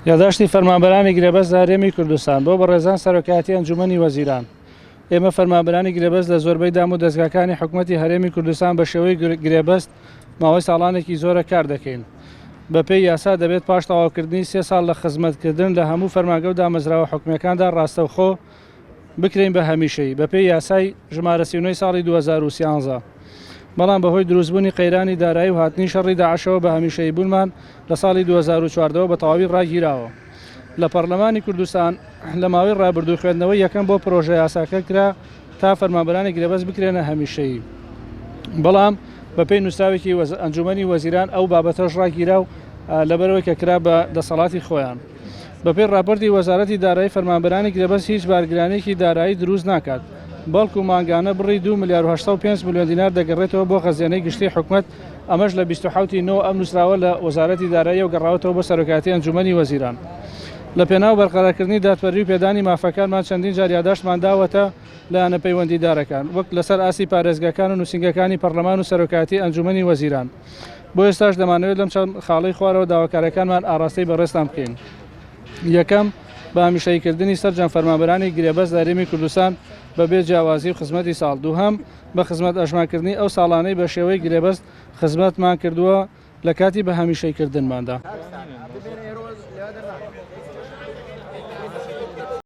یادداشتی فەرمانبەرانی گرێبەست لە هەرێمی کوردستان بۆ بەڕێزان سەرۆکایەتی ئەنجومەنی وەزیران. ئێمە فەرمانبەرانی گرێبەست لە زۆربەی دام و دەستگاکانی حکوومەتی هەرێمی کوردستان بە شێوەی گرێبەست ماوەی ساڵانێکی زۆرە کار دەکەین. بەپێی یاسا دەبێت پاش تەواوکردنی 3 ساڵ لە خزمەتکردن لە هەموو فەرمانگە و دامەزراوە حکوومیەکاندا ڕاستەوخۆ بکرین بە هەمیشەی بەپێی یاسای ژمارە 39 ساڵی 2013. بەڵام بەهۆی دروستبوونی قەیرانی دارایی و هاتنی شەڕی داعشەوە بە هەمیشەی بوونمان لە ساڵی 2014 بە تەواوی ڕاگیراوە. لە پەرلەمانی کوردستان لە ماوەی ڕابردوو خوێندنەوەی یەکەم بۆ پرۆژە یاساکە کرا تا فەرمانبەرانی گرێبەست بکرێنە هەمیشەیی. بەڵام بەپێی نووسراوێکی ئەنجومەنی وەزیران ئەو بابەتەش ڕاگیرا و لەبەرەوەی کە کرا بە دەسەڵاتی خۆیان. بەپێی راپۆرتی وەزارەتی دارایی فەرمانبەرانی گرێبەست هیچ بارگرانێکی دارایی دروست ناکات، بەڵکو مانگانە بڕی 2 ملیار و 805 میلیۆن دینار دەگەڕێتەوە بۆ خەزیانەی گشتی حکوومەت. ئەمەش لە 27 ئەم نووسراوە لە وەزارەتی دارایی و گەڕاوەتەوە بۆ سەرۆکایەتی ئەنجومەنی وەزیران. لە پێناو بەرقەرارکردنی دادپەروی و پێدانی مافەکانمان چەندین جار یادداشتمان داوەتە لایەنە پەیوەندیدارەکان وەک لەسەر ئاسی پارێزگاکان و نووسنگەکانی پەرلەمان و سەرۆکایەتی ئەنجومەنی وەزیران. بۆ ئێستاش دەمانەوێت لەم چەند خاڵەی خوارەوە داواکاریەکانمان ئاڕاستەی بەڕێستان بکەین. یەکەم بە هەمیشەییکردنی سەرجەم فەرمانبەرانی گرێبەست لە هەرێمی کوردستان بەبێ جیاوازی و خزمەتی ساڵ. دووهەم بە خزمەت ئەژمانکردنی ئەو ساڵانەی بە شێوەی گرێبەست خزمەتمان کردووە لە کاتی بە هەمیشەییکردنماندا.